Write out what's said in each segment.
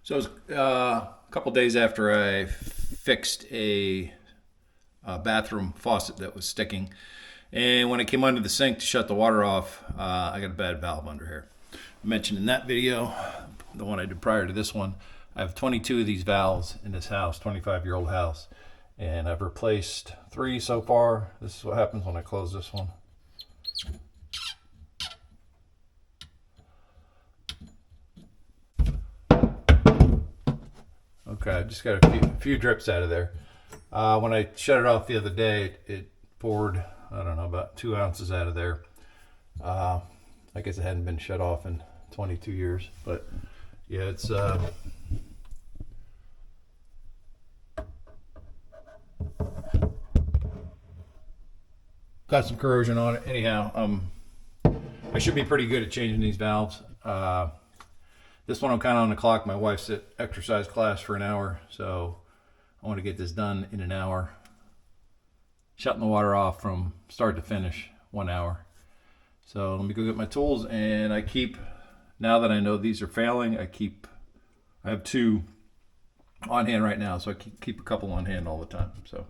So it was a couple days after I fixed a bathroom faucet that was sticking, and when I came under the sink to shut the water off, I got a bad valve under here. I mentioned in that video, the one I did prior to this one, I have 22 of these valves in this house, 25-year-old house, and I've replaced 3 so far. This is what happens when I close this one. Okay, I just got a few drips out of there. When I shut it off the other day, it poured, I don't know, about 2 ounces out of there. I guess it hadn't been shut off in 22 years, but yeah, it's got some corrosion on it. Anyhow, I should be pretty good at changing these valves. This one I'm kind of on the clock. My wife's at exercise class for an hour, so I want to get this done in an hour. Shutting the water off from start to finish, 1 hour. So let me go get my tools, and now that I know these are failing, I have 2 on hand right now, so I keep a couple on hand all the time. So,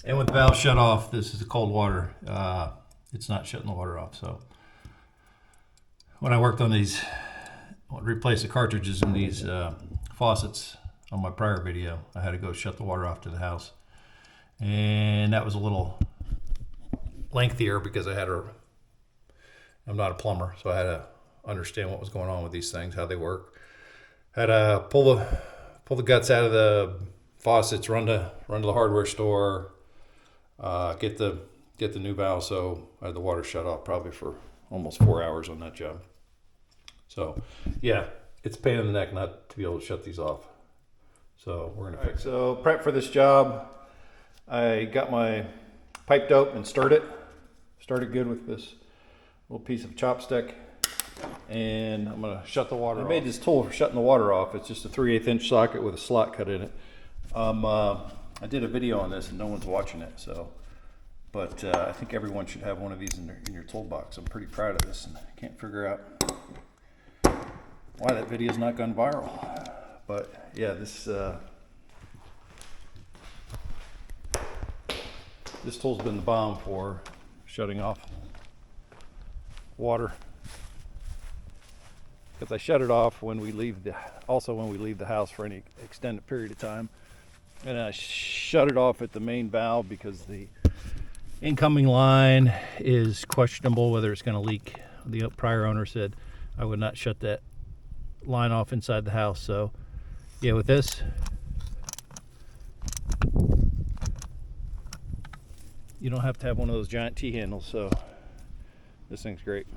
and with the valve shut off, this is the cold water. It's not shutting the water off. So when I worked on these, replace the cartridges in these faucets on my prior video, I had to go shut the water off to the house, and that was a little lengthier because I'm not a plumber, so I had to understand what was going on with these things, how they work. Had to pull the guts out of the faucets, run to the hardware store, get the new valve. So I had the water shut off probably for almost 4 hours on that job. So yeah, it's a pain in the neck not to be able to shut these off. So we're gonna fix it. So prep for this job. I got my pipe dope and stirred it good with this little piece of chopstick, and I'm gonna shut the water off. I made this tool for shutting the water off. It's just a 3/8 inch socket with a slot cut in it. I did a video on this and no one's watching it, so. But I think everyone should have one of these in your toolbox. I'm pretty proud of this, and I can't figure out why that video's not gone viral. But yeah, this tool's been the bomb for shutting off water, because I shut it off when we leave the house for any extended period of time, and I shut it off at the main valve because the incoming line is questionable whether it's going to leak. The prior owner said I would not shut that line off inside the house. So yeah, with this, you don't have to have one of those giant T-handles, so this thing's great.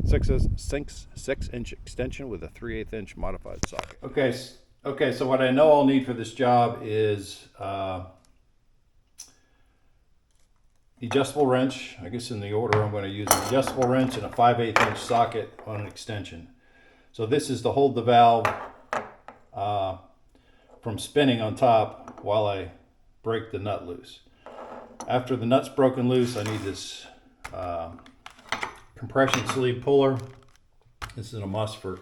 6-inch extension with a 3/8 inch modified socket. Okay, so what I know I'll need for this job is the adjustable wrench. I guess in the order I'm going to use an adjustable wrench and a 5/8 inch socket on an extension. So this is to hold the valve from spinning on top while I break the nut loose. After the nut's broken loose, I need this compression sleeve puller. This is a must for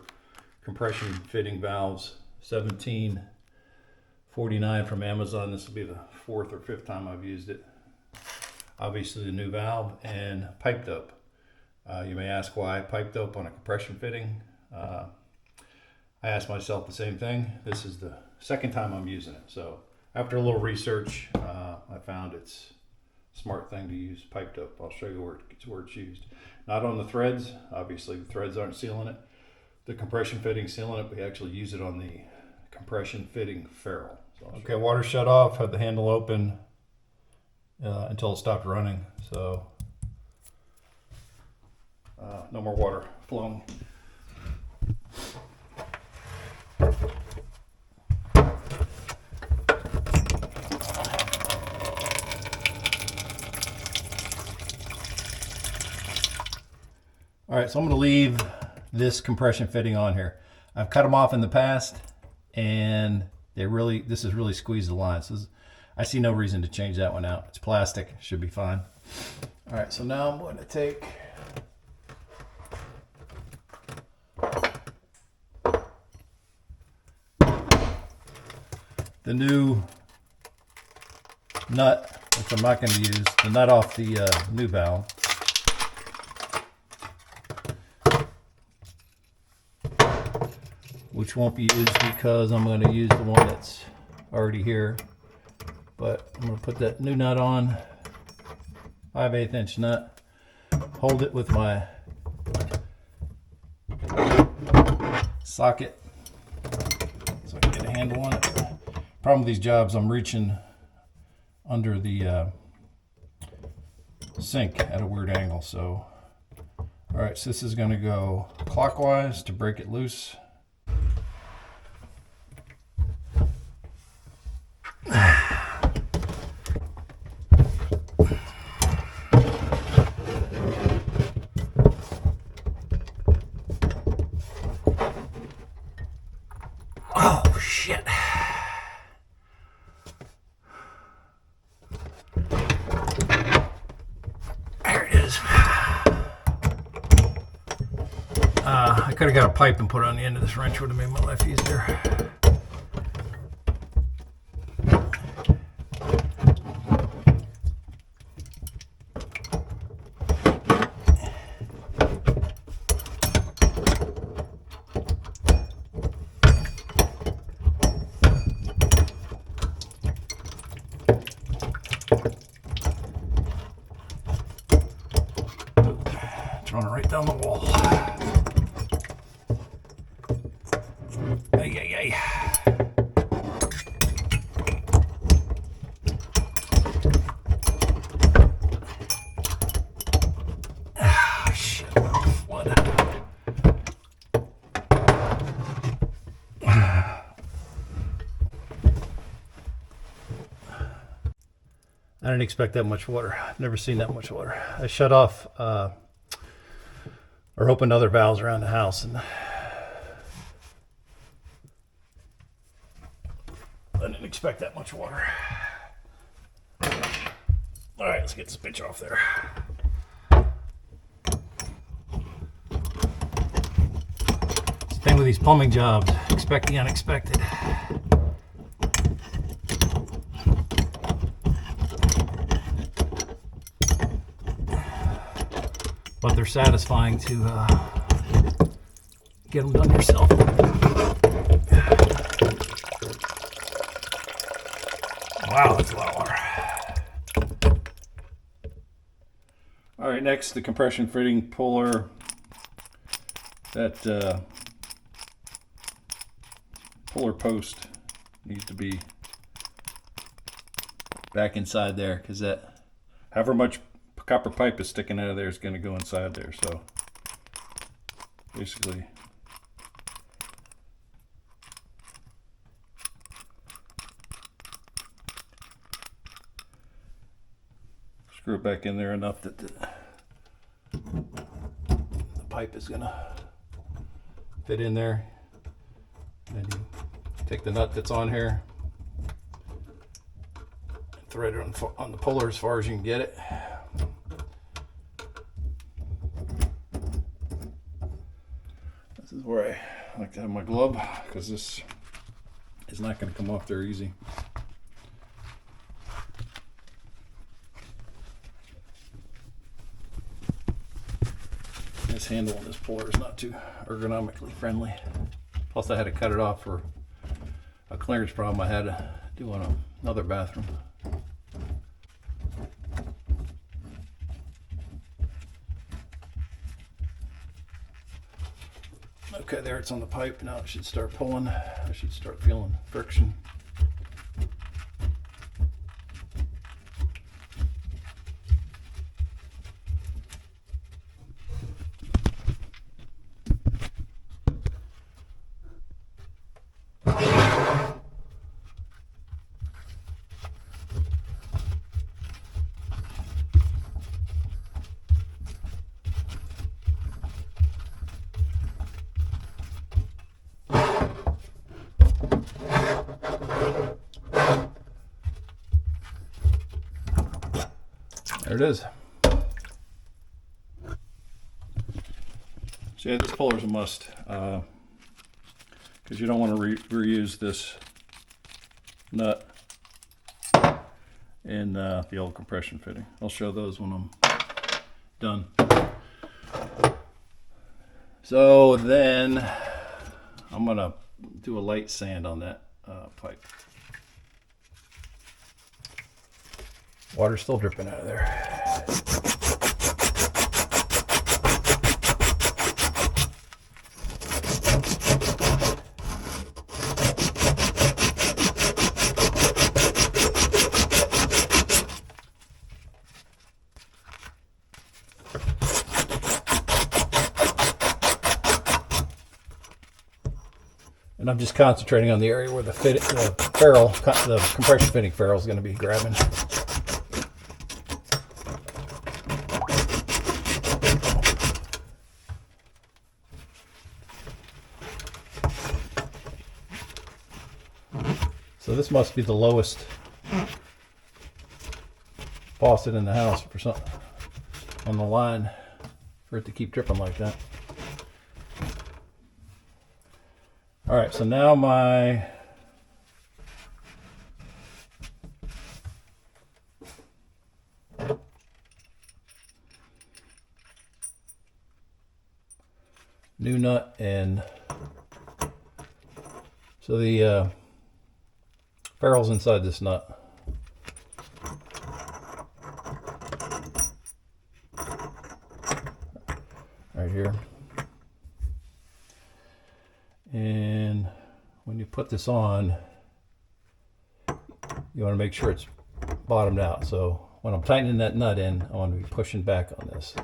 compression fitting valves. 1749 from Amazon. This will be the 4th or 5th time I've used it. Obviously the new valve, and pipe dope. You may ask why pipe dope on a compression fitting. I asked myself the same thing. This is the 2nd time I'm using it. So after a little research, I found it's a smart thing to use pipe dope. I'll show you where it's used. Not on the threads. Obviously the threads aren't sealing it. The compression fitting sealing it. We actually use it on the compression fitting ferrule. So okay, water shut off. Had the handle open until it stopped running. So no more water flowing. All right, so I'm going to leave this compression fitting on here. I've cut them off in the past, and this has really squeezed the line. So I see no reason to change that one out. It's plastic, should be fine. All right, so now I'm going to take the new nut, which I'm not going to use, the nut off the new valve. Which won't be used because I'm going to use the one that's already here. But I'm going to put that new nut on, 5/8 inch nut, hold it with my socket so I can get a handle on it. Problem with these jobs, I'm reaching under the sink at a weird angle. So, all right, so this is going to go clockwise to break it loose. Oh, shit. There it is. I could have got a pipe and put it on the end of this wrench, would have made my life easier. Throwing it right down the wall. Ay, ay, ay. Ah, shit, flood. I didn't expect that much water. I've never seen that much water. I shut off or opened other valves around the house, and I didn't expect that much water. All right, let's get this bitch off there. It's the thing with these plumbing jobs, expect the unexpected. But they're satisfying to get them done yourself. Wow, that's a lot of water. All right, next the compression fitting puller. That puller post needs to be back inside there, because that, however much copper pipe is sticking out of there is going to go inside there. So basically screw it back in there enough that the pipe is going to fit in there. And then you take the nut that's on here and thread it on the puller as far as you can get it. This is where I like to have my glove, because this is not going to come off there easy. This handle on this puller is not too ergonomically friendly. Plus I had to cut it off for a clearance problem I had to do on another bathroom. Okay, there it's on the pipe. Now it should start pulling. I should start feeling friction. There it is. So yeah, this puller is a must, because you don't want to reuse this nut, and the old compression fitting. I'll show those when I'm done. So then I'm gonna do a light sand on that pipe. Water's still dripping out of there. And I'm just concentrating on the area where the compression fitting ferrule is going to be grabbing. So this must be the lowest faucet in the house for something on the line for it to keep dripping like that. All right, so now my new nut, and so the ferrule's inside this nut. Right here. And when you put this on, you want to make sure it's bottomed out. So when I'm tightening that nut in, I want to be pushing back on this.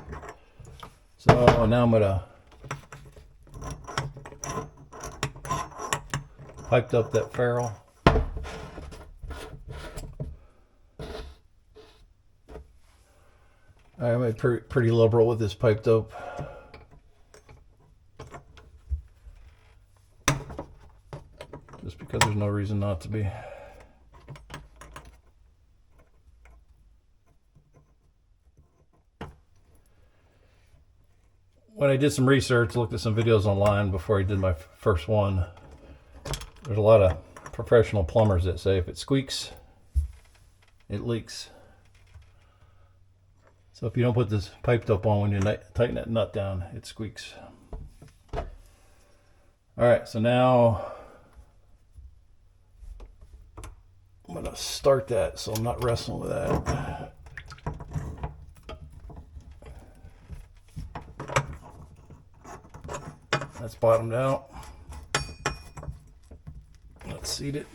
So now I'm going to pipe up that ferrule. I'm pretty liberal with this pipe dope. Just because there's no reason not to be. When I did some research, looked at some videos online before I did my first one, there's a lot of professional plumbers that say if it squeaks, it leaks. So if you don't put this pipe dope on when you tighten that nut down, it squeaks. All right, so now I'm gonna start that so I'm not wrestling with that. That's bottomed out. Let's seat it.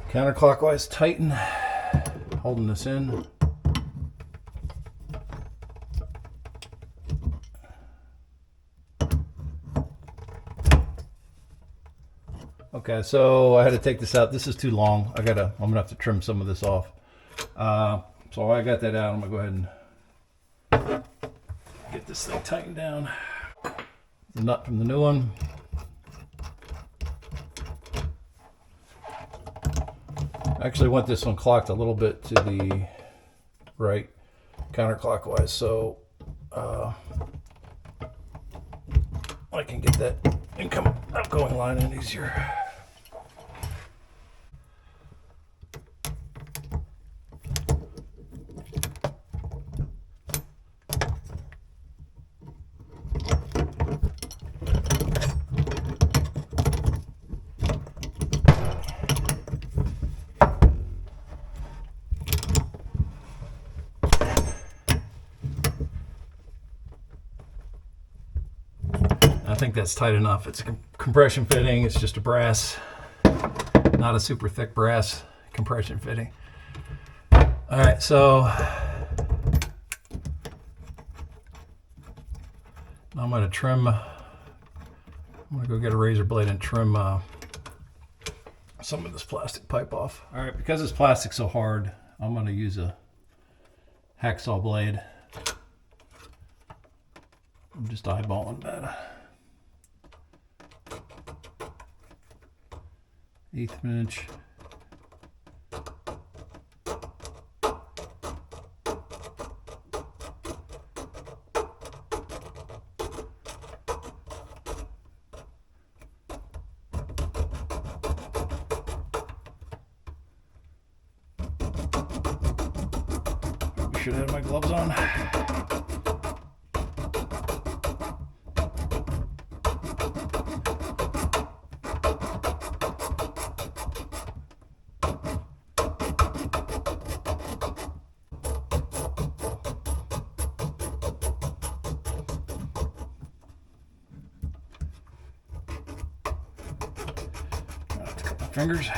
Counterclockwise tighten, holding this in. Okay, so I had to take this out. This is too long. I'm gonna have to trim some of this off. So I got that out. I'm gonna go ahead and get this thing tightened down. The nut from the new one. I actually want this one clocked a little bit to the right, counterclockwise, so I can get that outgoing line in easier. I think that's tight enough. It's a compression fitting. It's just a brass, not a super thick brass compression fitting. All right, so I'm going to trim. I'm going to go get a razor blade and trim some of this plastic pipe off. All right, because this plastic's so hard, I'm going to use a hacksaw blade. I'm just eyeballing that. 1/8 inch. should have my gloves on. Fingers.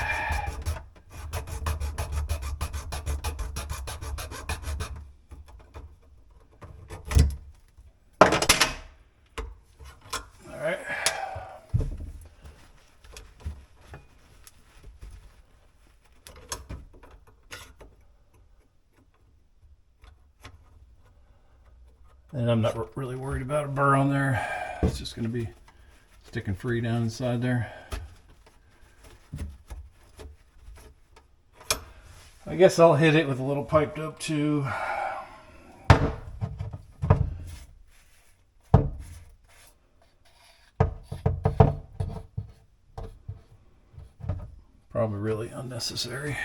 All right. And I'm not really worried about a burr on there. It's just going to be sticking free down inside there. I guess I'll hit it with a little piped up too. Probably really unnecessary.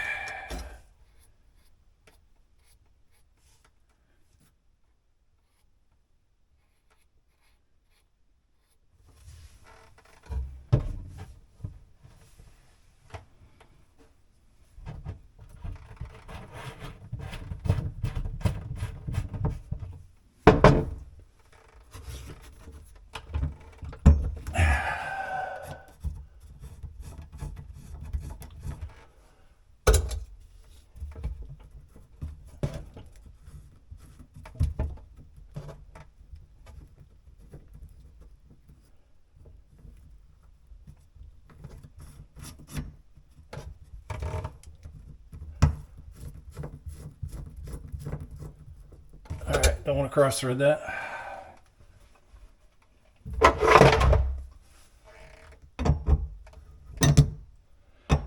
Alright, don't want to cross thread that.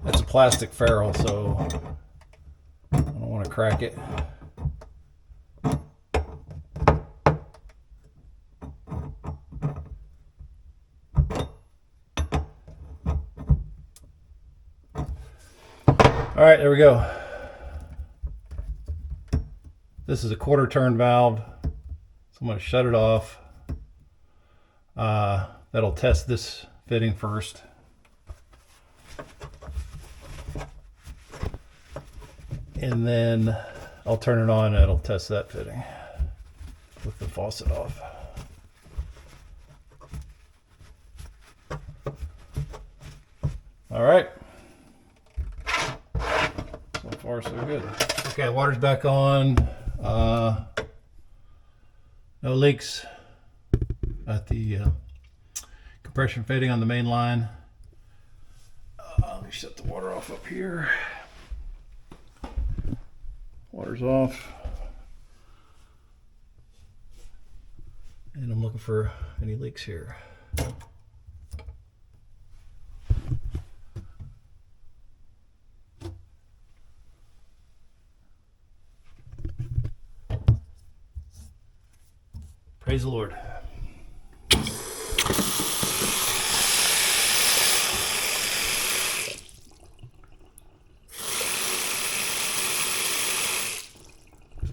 That's a plastic ferrule, so I don't want to crack it. Alright, there we go. This is a quarter turn valve, so I'm going to shut it off. That'll test this fitting first. And then I'll turn it on and it'll test that fitting with the faucet off. All right. So far, so good. Okay, water's back on. No leaks at the compression fitting on the main line. Let me shut the water off up here. Water's off. And I'm looking for any leaks here. Praise the Lord. Looks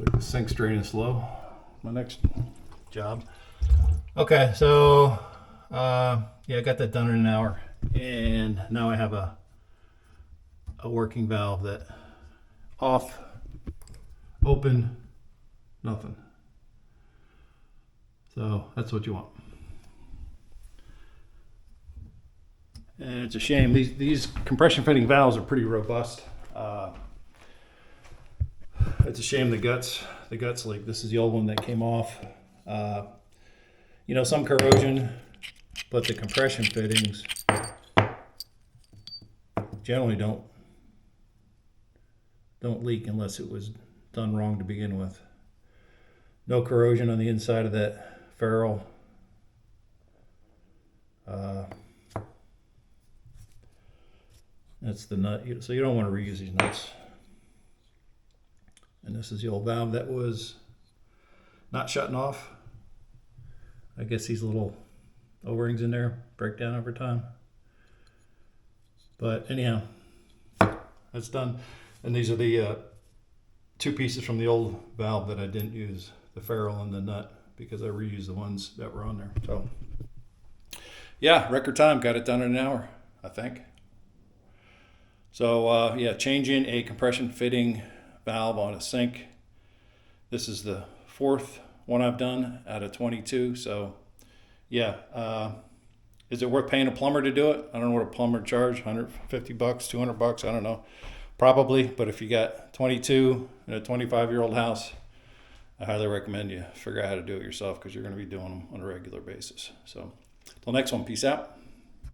like the sink's draining slow. My next job. Okay, so yeah, I got that done in an hour, and now I have a working valve that off, open, nothing. So that's what you want. And it's a shame. These compression fitting valves are pretty robust. It's a shame the guts leak. This is the old one that came off. You know, some corrosion, but the compression fittings generally don't leak unless it was done wrong to begin with. No corrosion on the inside of that ferrule. That's the nut, so you don't want to reuse these nuts. And this is the old valve that was not shutting off. I guess these little O-rings in there break down over time. But anyhow, that's done. And these are the 2 pieces from the old valve that I didn't use, the ferrule and the nut, because I reused the ones that were on there. So yeah, record time, got it done in an hour, I think. So yeah, changing a compression fitting valve on a sink. This is the 4th one I've done out of 22. So yeah, is it worth paying a plumber to do it? I don't know what a plumber would charge, $150, $200, I don't know. Probably, but if you got 22 in a 25-year-old house, I highly recommend you figure out how to do it yourself, because you're going to be doing them on a regular basis. So till next one, peace out.